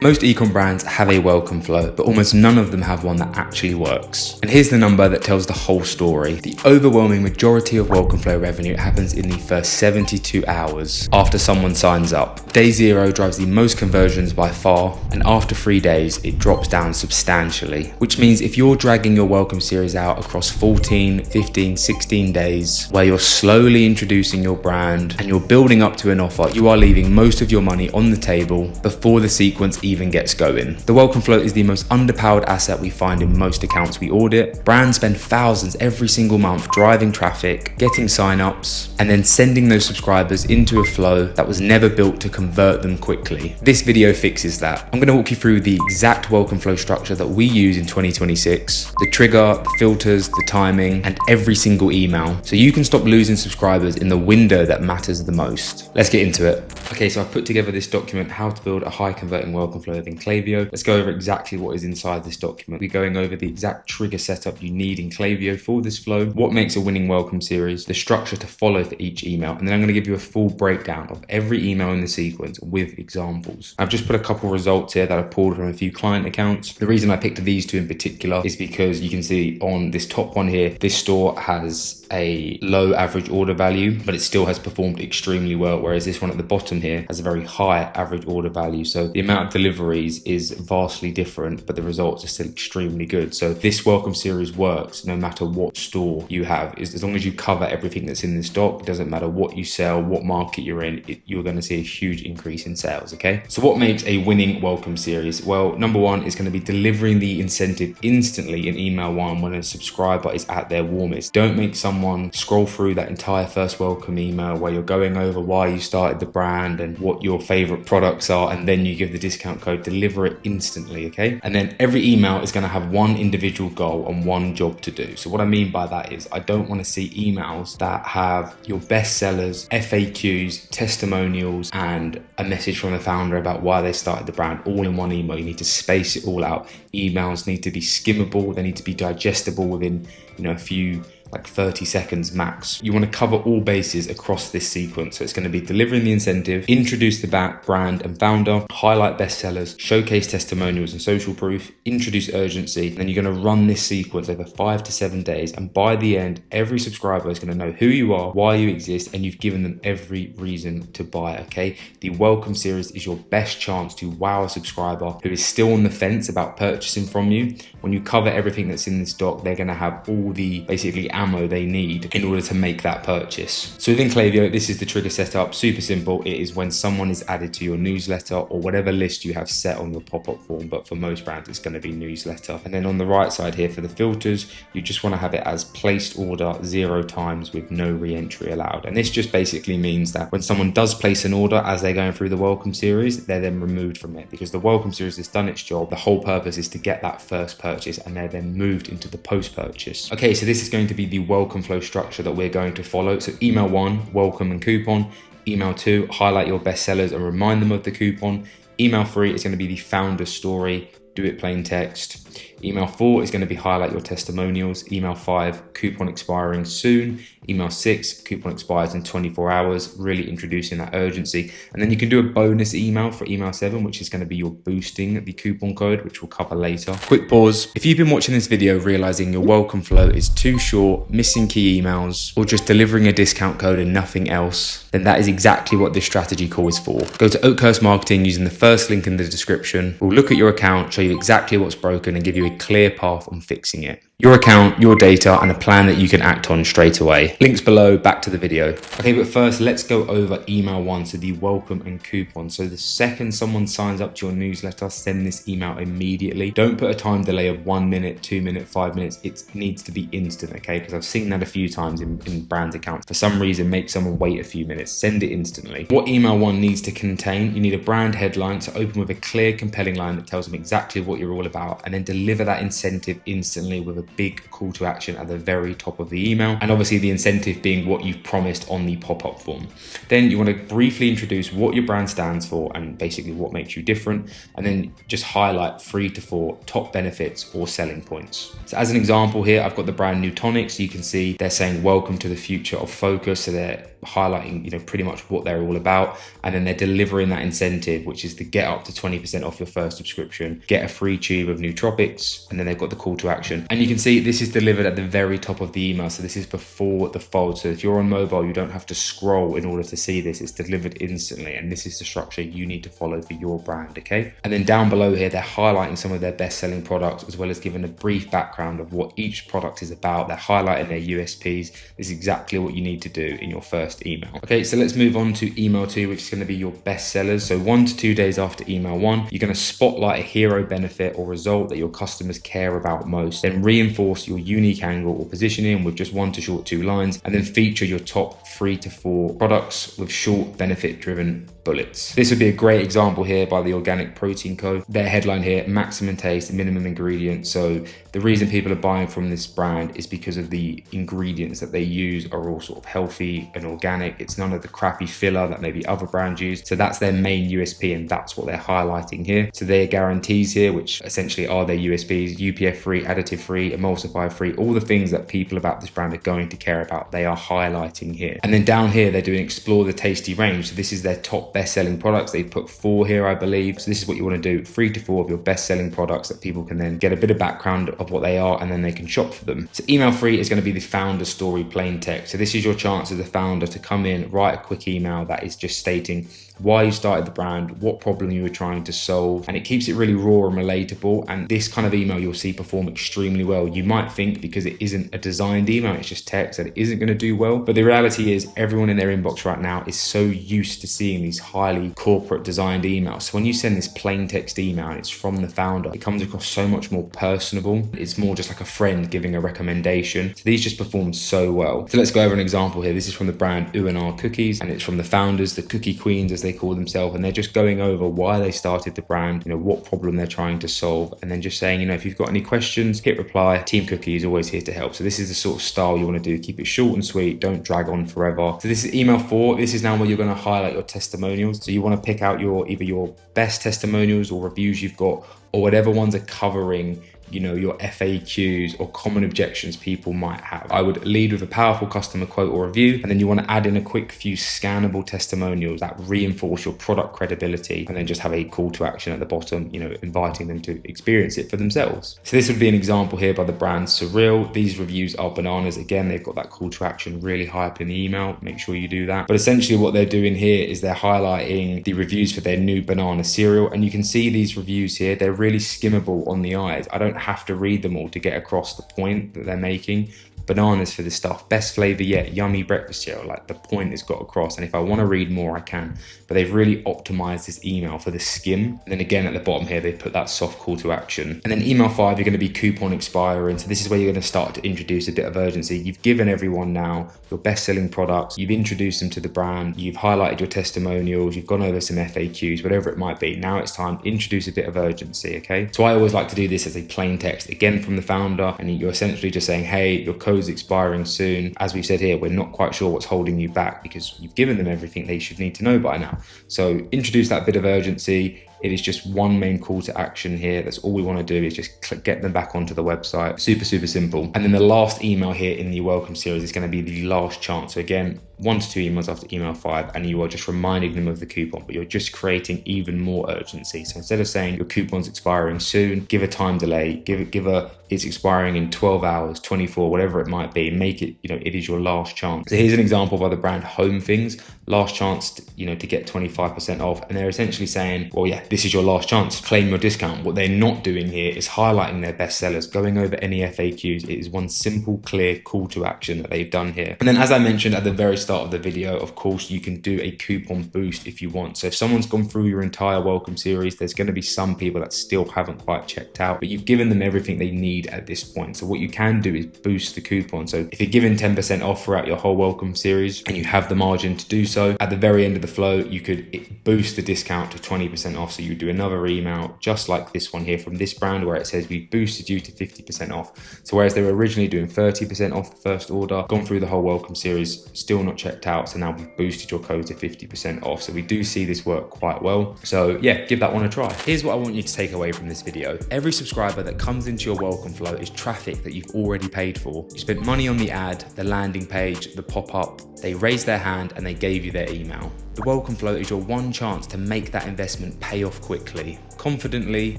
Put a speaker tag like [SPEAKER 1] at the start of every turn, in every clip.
[SPEAKER 1] Most ecom brands have a welcome flow, but almost none of them have one that actually works. And here's the number that tells the whole story. The overwhelming majority of welcome flow revenue happens in the first 72 hours after someone signs up. Day 0 drives the most conversions by far, and after 3 days, it drops down substantially. Which means if you're dragging your welcome series out across 14, 15, 16 days, where you're slowly introducing your brand and you're building up to an offer, you are leaving most of your money on the table before the sequence even gets going. The welcome flow is the most underpowered asset we find in most accounts we audit. Brands spend thousands every single month driving traffic, getting signups, and then sending those subscribers into a flow that was never built to convert them quickly. This video fixes that. I'm going to walk you through the exact welcome flow structure that we use in 2026, the trigger, the filters, the timing, and every single email, so you can stop losing subscribers in the window that matters the most. Let's get into it. Okay, so I've put together this document, how to build a high converting welcome flow in Klaviyo. Let's go over exactly what is inside this document. We're going over the exact trigger setup you need in Klaviyo for this flow, what makes a winning welcome series, the structure to follow for each email, and then I'm going to give you a full breakdown of every email in the sequence with examples. I've just put a couple results here that I've pulled from a few client accounts. The reason I picked these two in particular is because you can see on this top one here, this store has a low average order value, but it still has performed extremely well, whereas this one at the bottom here has a very high average order value. So the amount of deliveries is vastly different, but the results are still extremely good. So this welcome series works no matter what store you have. As long as you cover everything that's in this doc, it doesn't matter what you sell, what market you're in, you're going to see a huge increase in sales. Okay, so what makes a winning welcome series? Well, number one is going to be delivering the incentive instantly in email 1 when a subscriber is at their warmest. Don't make someone scroll through that entire first welcome email where you're going over why you started the brand and what your favorite products are, and then you give the discount code. Deliver it instantly, okay? And then every email is going to have one individual goal and one job to do. So what I mean by that is I don't want to see emails that have your best sellers, FAQs, testimonials, and a message from the founder about why they started the brand all in one email. You need to space it all out. Emails need to be skimmable. They need to be digestible within, a few, like 30 seconds max. You want to cover all bases across this sequence. So it's going to be delivering the incentive, introduce the brand and founder, highlight bestsellers, showcase testimonials and social proof, introduce urgency, and then you're going to run this sequence over 5 to 7 days. And by the end, every subscriber is going to know who you are, why you exist, and you've given them every reason to buy, okay? The welcome series is your best chance to wow a subscriber who is still on the fence about purchasing from you. When you cover everything that's in this doc, they're going to have all the basically ammo they need in order to make that purchase. So within Klaviyo, this is the trigger setup. Super simple. It is when someone is added to your newsletter or whatever list you have set on your pop-up form, but for most brands it's going to be newsletter. And then on the right side here for the filters, you just want to have it as placed order 0 times with no re-entry allowed. And this just basically means that when someone does place an order as they're going through the welcome series, they're then removed from it, because the welcome series has done its job. The whole purpose is to get that first purchase, and they're then moved into the post-purchase. Okay, so this is going to be the welcome flow structure that we're going to follow. So email 1, welcome and coupon. Email 2, highlight your best sellers and remind them of the coupon. Email 3 is going to be the founder story, do it plain text. Email 4 is going to be highlight your testimonials. Email 5, coupon expiring soon. Email 6, coupon expires in 24 hours, really introducing that urgency. And then you can do a bonus email for email 7, which is going to be your boosting the coupon code, which we'll cover later. Quick pause. If you've been watching this video realizing your welcome flow is too short, missing key emails, or just delivering a discount code and nothing else, then that is exactly what this strategy call is for. Go to Oakhurst Marketing using the first link in the description. We'll look at your account, show you exactly what's broken, and give you a clear path on fixing it. Your account, your data, and a plan that you can act on straight away. Links below, back to the video. Okay, but first let's go over email 1, so the welcome and coupon. So the second someone signs up to your newsletter, send this email immediately. Don't put a time delay of 1 minute, 2 minutes, 5 minutes. It needs to be instant, okay? Because I've seen that a few times in brand accounts. For some reason, make someone wait a few minutes. Send it instantly. What email 1 needs to contain, you need a brand headline, so open with a clear, compelling line that tells them exactly what you're all about, and then deliver that incentive instantly with a big call to action at the very top of the email, and obviously the incentive being what you've promised on the pop-up form. Then you want to briefly introduce what your brand stands for and basically what makes you different, and then just highlight 3 to 4 top benefits or selling points. So as an example here, I've got the brand Newtonics. You can see they're saying welcome to the future of focus. So they're highlighting, pretty much what they're all about. And then they're delivering that incentive, which is to get up to 20% off your first subscription, get a free tube of nootropics, and then they've got the call to action. And you can see this is delivered at the very top of the email. So this is before the fold. So if you're on mobile, you don't have to scroll in order to see this. It's delivered instantly. And this is the structure you need to follow for your brand, okay? And then down below here, they're highlighting some of their best-selling products, as well as giving a brief background of what each product is about. They're highlighting their USPs. This is exactly what you need to do in your first email. Okay, so let's move on to email 2, which is going to be your best sellers. So 1 to 2 days after email 1, you're going to spotlight a hero benefit or result that your customers care about most. Then reinforce your unique angle or positioning with just 1 to short 2 lines, and then feature your top 3 to 4 products with short benefit driven bullets. This would be a great example here by the Organic Protein Co. Their headline here, maximum taste, minimum ingredients. So the reason people are buying from this brand is because of the ingredients that they use are all sort of healthy and organic. It's none of the crappy filler that maybe other brands use. So that's their main USP, and that's what they're highlighting here. So their guarantees here, which essentially are their USPs, UPF free, additive free, emulsifier free, all the things that people about this brand are going to care about, they are highlighting here. And then down here, they're doing explore the tasty range. So this is their top best-selling products. They put 4 here, I believe. So this is what you want to do, 3 to 4 of your best-selling products that people can then get a bit of background of what they are, and then they can shop for them. So email 3 is going to be the founder story plain text. So this is your chance as a founder to come in, write a quick email that is just stating why you started the brand, what problem you were trying to solve, and it keeps it really raw and relatable. And this kind of email you'll see perform extremely well. You might think because it isn't a designed email, it's just text, that it isn't going to do well, but the reality is everyone in their inbox right now is so used to seeing these highly corporate designed emails. So when you send this plain text email and it's from the founder, it comes across so much more personable. It's more just like a friend giving a recommendation. So these just perform so well. So let's go over an example here. This is from the brand U&R Cookies, and it's from the founders, the Cookie Queens as they call themselves, and they're just going over why they started the brand, what problem they're trying to solve, and then just saying, if you've got any questions, hit reply. Team Cookie is always here to help. So this is the sort of style you want to do. Keep it short and sweet, don't drag on forever. So this is email 4. This is now where you're going to highlight your testimonials. So you want to pick out either your best testimonials or reviews you've got, or whatever ones are covering your FAQs or common objections people might have. I would lead with a powerful customer quote or review, and then you want to add in a quick few scannable testimonials that reinforce your product credibility, and then just have a call to action at the bottom, inviting them to experience it for themselves. So this would be an example here by the brand Surreal. These reviews are bananas. Again, they've got that call to action really high up in the email. Make sure you do that. But essentially what they're doing here is they're highlighting the reviews for their new banana cereal, and you can see these reviews here, they're really skimmable on the eyes. I don't have to read them all to get across the point that they're making. Bananas for this stuff, best flavor yet, yummy breakfast cereal. Like, the point is got across, and if I want to read more I can, but they've really optimized this email for the skim. And then again at the bottom here they put that soft call to action. And then email 5, you're going to be coupon expiring. So this is where you're going to start to introduce a bit of urgency. You've given everyone now your best selling products, you've introduced them to the brand, you've highlighted your testimonials, you've gone over some FAQs, whatever it might be. Now it's time to introduce a bit of urgency. Okay, so I always like to do this as a plain text, again from the founder, and you're essentially just saying, hey, your code expiring soon. As we've said here, we're not quite sure what's holding you back, because you've given them everything they should need to know by now. So introduce that bit of urgency. It is just one main call to action here. That's all we want to do, is just get them back onto the website. Super, super simple. And then the last email here in the welcome series is going to be the last chance. So again, 1 to 2 emails after email 5, and you are just reminding them of the coupon, but you're just creating even more urgency. So instead of saying your coupon's expiring soon, give a time delay, give a it's expiring in 12 hours, 24, whatever it might be. Make it, it is your last chance. So here's an example by the brand Home Things. Last chance, to get 25% off. And they're essentially saying, well, yeah, this is your last chance. Claim your discount. What they're not doing here is highlighting their best sellers, going over any FAQs. It is one simple, clear call to action that they've done here. And then, as I mentioned at the very start of the video, of course, you can do a coupon boost if you want. So if someone's gone through your entire welcome series, there's going to be some people that still haven't quite checked out, but you've given them everything they need need at this point. So what you can do is boost the coupon. So if you're giving 10% off throughout your whole welcome series and you have the margin to do so, at the very end of the flow, you could boost the discount to 20% off. So you do another email just like this one here from this brand where it says we boosted you to 50% off. So whereas they were originally doing 30% off the first order, gone through the whole welcome series, still not checked out. So now we've boosted your code to 50% off. So we do see this work quite well. So yeah, give that one a try. Here's what I want you to take away from this video. Every subscriber that comes into your welcome flow is traffic that you've already paid for. You spent money on the ad, the landing page, the pop-up, they raised their hand and they gave you their email. The welcome flow is your one chance to make that investment pay off quickly, confidently,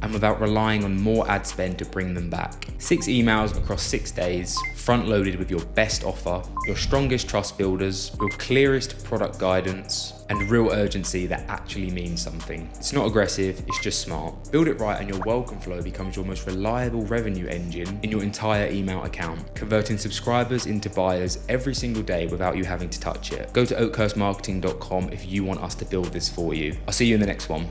[SPEAKER 1] and without relying on more ad spend to bring them back. 6 emails across 6 days, front loaded with your best offer, your strongest trust builders, your clearest product guidance, and real urgency that actually means something. It's not aggressive, it's just smart. Build it right and your welcome flow becomes your most reliable revenue engine in your entire email account, converting subscribers into buyers every single day without you having to touch it. Go to oakhurstmarketing.com if you want us to build this for you. I'll see you in the next one.